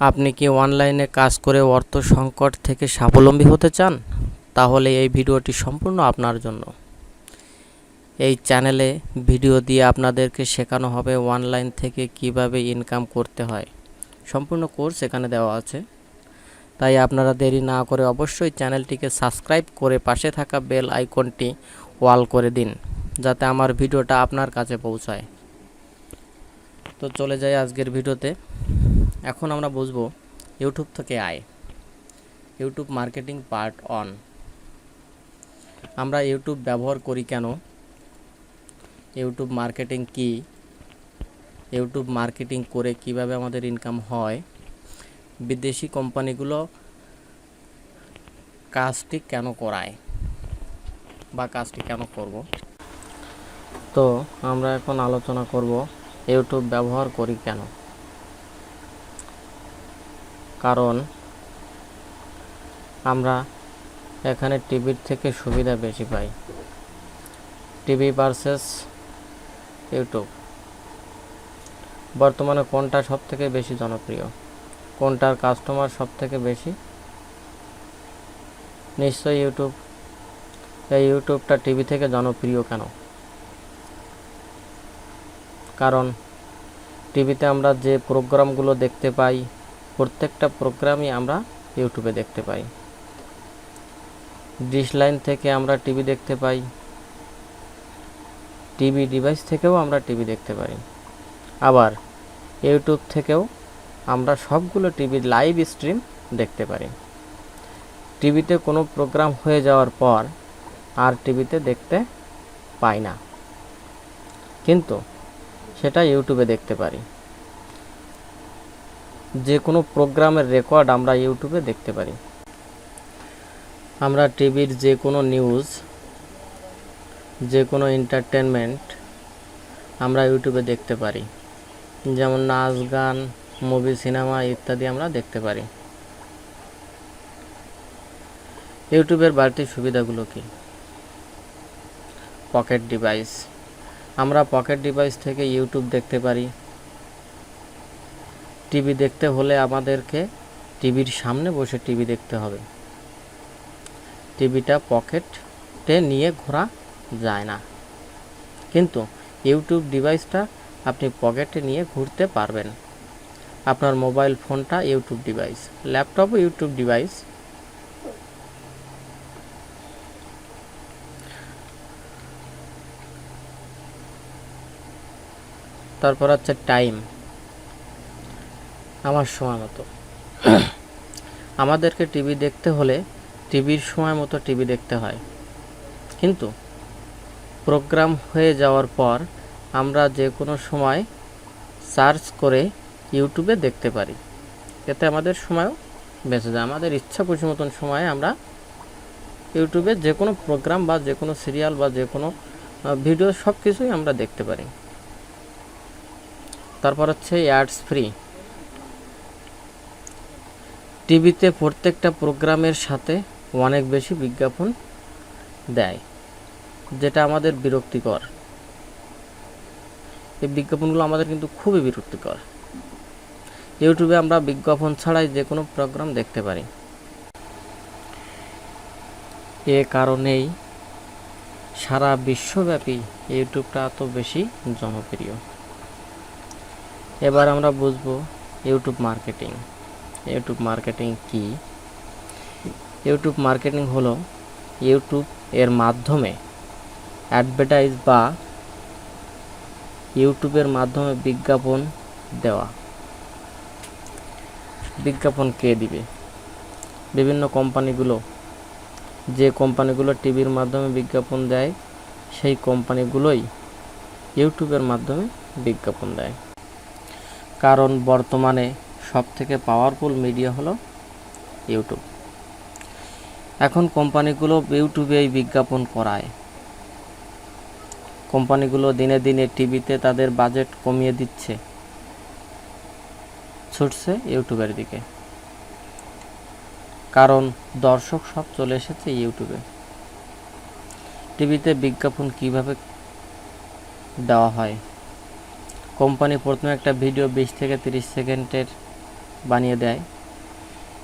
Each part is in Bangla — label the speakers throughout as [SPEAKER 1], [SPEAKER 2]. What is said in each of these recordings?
[SPEAKER 1] আপনি কি অনলাইনে কাজ করে অর্থ সংকট থেকে স্বাবলম্বী হতে চান? তাহলে এই ভিডিওটি সম্পূর্ণ আপনার জন্য। এই চ্যানেলে ভিডিও দিয়ে আপনাদেরকে শেখানো হবে অনলাইন থেকে কিভাবে ইনকাম করতে হয়। সম্পূর্ণ কোর্স এখানে দেওয়া আছে। তাই আপনারা দেরি না করে অবশ্যই চ্যানেলটিকে সাবস্ক্রাইব করে পাশে থাকা বেল আইকনটি অল করে দিন, যাতে আমার ভিডিওটা আপনার কাছে পৌঁছায়। তো চলে যাই আজকের ভিডিওতে। এখন আমরা বুঝবো ইউটিউব থেকে আয়, ইউটিউব মার্কেটিং পার্ট 1। আমরা ইউটিউব ব্যবহার করি কেন, ইউটিউব মার্কেটিং কি, ইউটিউব মার্কেটিং করে কিভাবে আমাদের ইনকাম হয়, বিদেশি কোম্পানিগুলো কাজটি কেন করায় বা কাজটি কেন করব। তো আমরা এখন আলোচনা করব ইউটিউব ব্যবহার করি কেন। কারণ আমরা এখানে টিভির থেকে সুবিধা বেশি পাই। টিভি ভার্সেস ইউটিউব, বর্তমানে কোনটা সবথেকে বেশি জনপ্রিয়, কোনটার কাস্টমার সবথেকে বেশি? নিশ্চয়ই ইউটিউব। এই ইউটিউবটা টিভি থেকে জনপ্রিয় কেন? কারণ টিভিতে আমরা যে প্রোগ্রামগুলো দেখতে পাই, প্রত্যেকটা প্রোগ্রামই আমরা ইউটিউবে দেখতে পাই। ডিশ লাইন থেকে আমরা টিভি দেখতে পাই, টিভি ডিভাইস থেকেও আমরা টিভি দেখতে পারি। আবার ইউটিউব থেকেও আমরা সবগুলো টিভির লাইভ স্ট্রিম দেখতে পারি। টিভিতে কোনো প্রোগ্রাম হয়ে যাওয়ার পর আর টিভিতে দেখতে পাই না, কিন্তু সেটা ইউটিউবে দেখতে পারি। যে কোনো প্রোগ্রামের রেকর্ড আমরা ইউটিউবে দেখতে পারি। আমরা টিভির যে কোনো নিউজ, যে কোনো এন্টারটেনমেন্ট আমরা ইউটিউবে দেখতে পারি। যেমন নাচ, গান, মুভি, সিনেমা ইত্যাদি আমরা দেখতে পারি। ইউটিউবের বাড়তি সুবিধাগুলো কি? পকেট ডিভাইস, আমরা পকেট ডিভাইস থেকে ইউটিউব দেখতে পারি। টিভি দেখতে হলে আমাদেরকে টিভির সামনে বসে টিভি দেখতে হবে। টিভিটা পকেটে নিয়ে ঘোরা যায় না, কিন্তু ইউটিউব ডিভাইসটা আপনি পকেটে নিয়ে ঘুরতে পারবেন। আপনার মোবাইল ফোনটা ইউটিউব ডিভাইস, ল্যাপটপও ইউটিউব ডিভাইস। তারপর হচ্ছে টাইম, আমার সময় মতো। আমাদেরকে টিভি দেখতে হলে টিভির সময় মতো টিভি দেখতে হয়, কিন্তু প্রোগ্রাম হয়ে যাওয়ার পর আমরা যে কোনো সময় সার্চ করে ইউটিউবে দেখতে পারি। এতে আমাদের সময়ও বেঁচে যায়। আমাদের ইচ্ছা খুশি মতন সময়ে আমরা ইউটিউবে যে কোনো প্রোগ্রাম বা যে কোনো সিরিয়াল বা যে কোনো ভিডিও সব কিছুই আমরা দেখতে পারি। তারপর হচ্ছে অ্যাডস ফ্রি। টিভিতে প্রত্যেকটা প্রোগ্রামের সাথে অনেক বেশি বিজ্ঞাপন দেয়, যেটা আমাদের বিরক্তিকর। এই বিজ্ঞাপনগুলো আমাদের কিন্তু খুবই বিরক্তিকর। ইউটিউবে আমরা বিজ্ঞাপন ছাড়াই যে কোনো প্রোগ্রাম দেখতে পারি। এ কারণেই সারা বিশ্বব্যাপী ইউটিউবটা এত বেশি জনপ্রিয়। এবার আমরা বুঝবো ইউটিউব মার্কেটিং। ইউটিউব মার্কেটিং কি? ইউটিউব মার্কেটিং হলো ইউটিউব এর মাধ্যমে অ্যাডভার্টাইজ বা ইউটিউবের মাধ্যমে বিজ্ঞাপন দেওয়া। বিজ্ঞাপন কে দিবে? বিভিন্ন কোম্পানিগুলো, যে কোম্পানিগুলো টিভির মাধ্যমে বিজ্ঞাপন দেয় সেই কোম্পানিগুলোই ইউটিউবের মাধ্যমে বিজ্ঞাপন দেয়। কারণ বর্তমানে সবথেকে পাওয়ারফুল মিডিয়া হলো ইউটিউব। এখন কোম্পানিগুলো ইউটিউবেই বিজ্ঞাপন করায়। কোম্পানিগুলো দিনে দিনে টিভিতে তাদের বাজেট কমিয়ে দিচ্ছে, ছুটছে ইউটিউবের দিকে। কারণ দর্শক সব চলে এসেছে ইউটিউবে। টিভিতে বিজ্ঞাপন কিভাবে দেওয়া হয়? কোম্পানি প্রথমে একটা ভিডিও 20 থেকে 30 সেকেন্ডের বানিয়ে দেয়,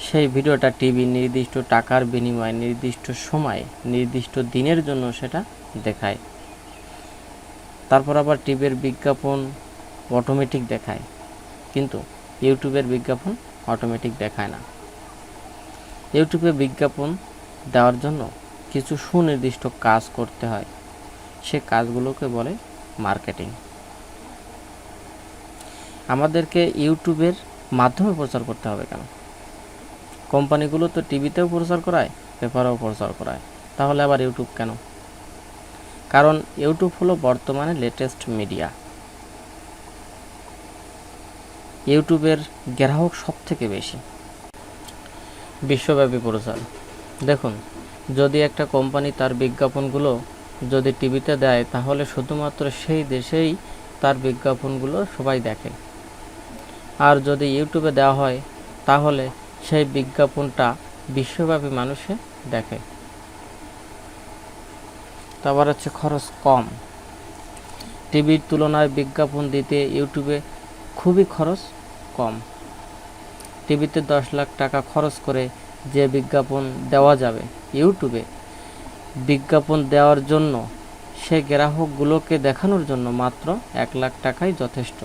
[SPEAKER 1] সেই ভিডিওটা টিভি নির্দিষ্ট টাকার বিনিময়ে নির্দিষ্ট সময় নির্দিষ্ট দিনের জন্য সেটা দেখায়। তারপর আবার টিভির বিজ্ঞাপন অটোমেটিক দেখায়, কিন্তু ইউটিউবের বিজ্ঞাপন অটোমেটিক দেখায় না। ইউটিউবে বিজ্ঞাপন দেওয়ার জন্য কিছু সুনির্দিষ্ট কাজ করতে হয়, সে কাজগুলোকে বলে মার্কেটিং। আমাদেরকে ইউটিউবের মাধ্যমে প্রচার করতে হবে কেন? কোম্পানিগুলো তো টিভিতেও প্রচার করায়, পেপারেও প্রচার করায়, তাহলে আবার ইউটিউব কেন? কারণ ইউটিউব হলো বর্তমানে লেটেস্ট মিডিয়া। ইউটিউবের গ্রাহক সব থেকে বেশি, বিশ্বব্যাপী প্রচার। দেখুন, যদি একটা কোম্পানি তার বিজ্ঞাপনগুলো যদি টিভিতে দেয়, তাহলে শুধুমাত্র সেই দেশেই তার বিজ্ঞাপনগুলো সবাই দেখে। আর যদি ইউটিউবে দেওয়া হয়, তাহলে সেই বিজ্ঞাপনটা বিশ্বব্যাপী মানুষে দেখে। তারপর হচ্ছে খরচ কম। টিভির তুলনায় বিজ্ঞাপন দিতে ইউটিউবে খুবই খরচ কম। টিভিতে 10 লাখ টাকা খরচ করে যে বিজ্ঞাপন দেওয়া যাবে, ইউটিউবে বিজ্ঞাপন দেওয়ার জন্য সে গ্রাহকগুলোকে দেখানোর জন্য মাত্র 1 লাখ টাকাই যথেষ্ট।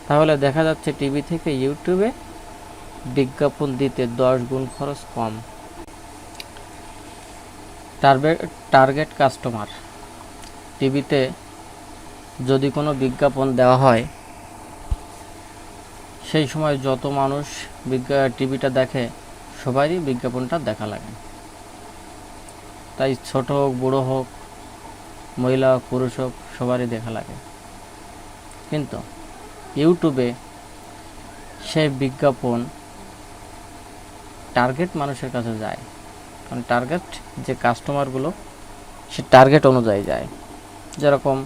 [SPEAKER 1] তাহলে দেখা যাচ্ছে টিভি থেকে ইউটিউবে বিজ্ঞাপন দিতে 10 গুণ খরচ কম। Target customer. টিভিতে যদি কোনো বিজ্ঞাপন দেওয়া হয়, সেই সময় যত মানুষ টিভিটা দেখে সবারই বিজ্ঞাপনটা দেখা লাগে। তাই ছোট হোক, বুড়ো হোক, মহিলা হোক, পুরুষ হোক, সবারই দেখা লাগে। কিন্তু ইউটিউবে সেই বিজ্ঞাপন টার্গেট মানুষের কাছে যায়, কারণ টার্গেট যে কাস্টমারগুলো, সে টার্গেট অনুযায়ী যায়। যেরকম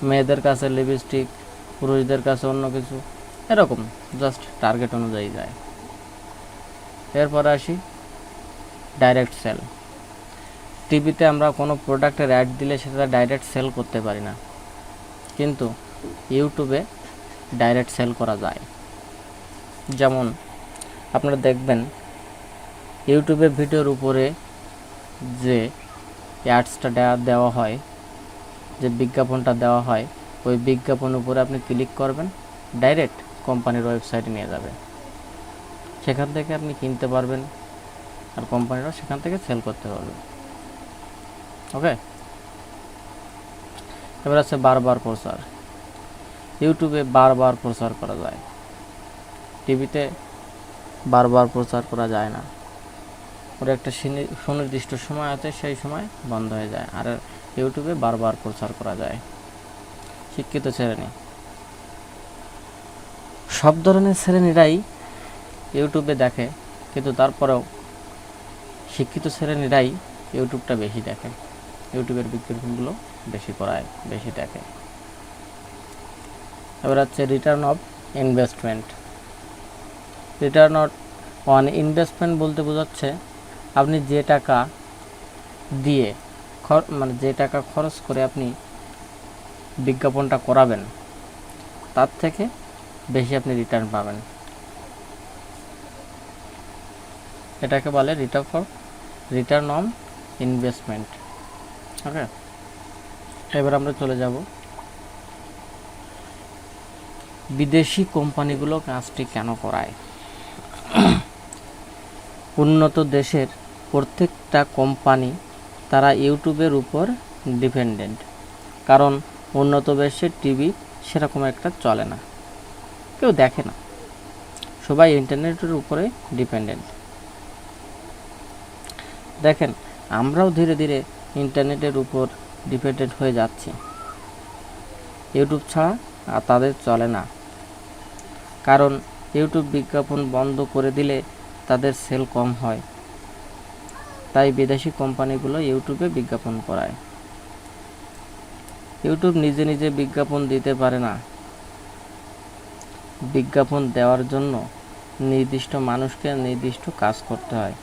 [SPEAKER 1] মেয়েদের কাছে লিপস্টিক, পুরুষদের কাছে অন্য কিছু, এরকম জাস্ট টার্গেট অনুযায়ী যায়। এরপর আসি ডাইরেক্ট সেল। টিভিতে আমরা কোনো প্রোডাক্টের অ্যাড দিলে সেটা ডাইরেক্ট সেল করতে পারি না, কিন্তু ইউটিউবে ডাইরেক্ট সেল করা যায়। যেমন আপনারা দেখবেন ইউটিউবে ভিডিওর উপরে যে অ্যাডসটা দেওয়া হয়, যে বিজ্ঞাপনটা দেওয়া হয়, ওই বিজ্ঞাপনের উপরে আপনি ক্লিক করবেন, ডাইরেক্ট কোম্পানির ওয়েবসাইটে নিয়ে যাবে। সেখান থেকে আপনি কিনতে পারবেন, আর কোম্পানিরাও সেখান থেকে সেল করতে পারবে। ওকে, এবার আছে বারবার প্রচার। ইউটিউবে বারবার প্রচার করা যায়, টিভিতে বারবার প্রচার করা যায় না। ওর একটা সুনির্দিষ্ট সময় আছে, সেই সময় বন্ধ হয়ে যায়। আর ইউটিউবে বারবার প্রচার করা যায়। শিক্ষিত শ্রেণী, সব ধরনের শ্রেণীরাই ইউটিউবে দেখে, কিন্তু তারপরেও শিক্ষিত শ্রেণীরাই ইউটিউবটা বেশি দেখে, ইউটিউবের বিজ্ঞাপনগুলো বেশি করায়, বেশি দেখে। এবার হচ্ছে return of investment. Return on investment বলতে বোঝাচ্ছে আপনি যে টাকা দিয়ে যে টাকা খরচ করে আপনি বিজ্ঞাপনটা করাবেন, তার থেকে বেশি আপনি রিটার্ন পাবেন। এটাকে বলে রিটার্ন অন ইনভেস্টমেন্ট। ওকে, এবার আমরা চলে যাব বিদেশি কোম্পানিগুলো কাজটি কেন করায়। উন্নত দেশের প্রত্যেকটা কোম্পানি তারা ইউটিউবের উপর ডিপেন্ডেন্ট, কারণ উন্নত দেশের টিভি সেরকম একটা চলে না, কেউ দেখে না, সবাই ইন্টারনেটের উপরে ডিপেন্ডেন্ট। দেখেন, আমরাও ধীরে ধীরে ইন্টারনেটের উপর ডিপেন্ডেন্ট হয়ে যাচ্ছি। ইউটিউব ছাড়া তাদের চলে না, কারণ ইউটিউব বিজ্ঞাপন বন্ধ করে দিলে তাদের সেল কম হয়। তাই বিদেশি কোম্পানিগুলো ইউটিউবে বিজ্ঞাপন করায়। ইউটিউব নিজে নিজে বিজ্ঞাপন দিতে পারে না। বিজ্ঞাপন দেওয়ার জন্য নির্দিষ্ট মানুষকে নির্দিষ্ট কাজ করতে হয়।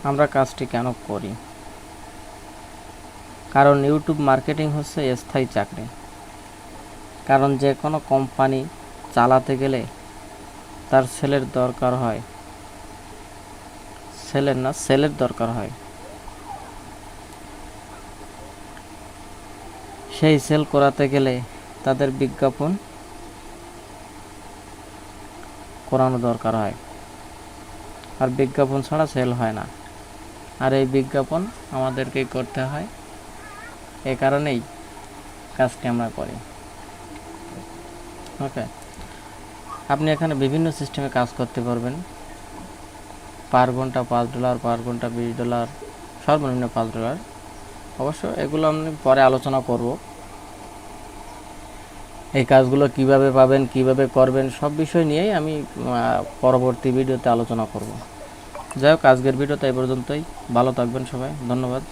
[SPEAKER 1] আমরা কাজটি কেন করি? কারণ ইউটিউব মার্কেটিং হচ্ছে স্থায়ী চাকরি। কারণ যে কোনো কোম্পানি চালাতে গেলে তার সেলের দরকার হয়, সেলের দরকার হয়। সেই সেল করাতে গেলে তাদের বিজ্ঞাপন করানো দরকার হয়, আর বিজ্ঞাপন ছাড়া সেল হয় না। আর এই বিজ্ঞাপন আমাদেরকেই করতে হয়, এ কারণেই কাজটি আমরা করি। ওকে, আপনি এখানে বিভিন্ন সিস্টেমে কাজ করতে পারবেন। পার ঘন্টা $5, পার ঘন্টা $20, সর্বনিম্ন $5। অবশ্য এগুলো আমি পরে আলোচনা করব। এই কাজগুলো কিভাবে পাবেন, কিভাবে করবেন, সব বিষয় নিয়েই আমি পরবর্তী ভিডিওতে আলোচনা করব। যাই হোক, আজকের ভিডিওতে এই পর্যন্তই। ভালো থাকবেন সবাই, ধন্যবাদ।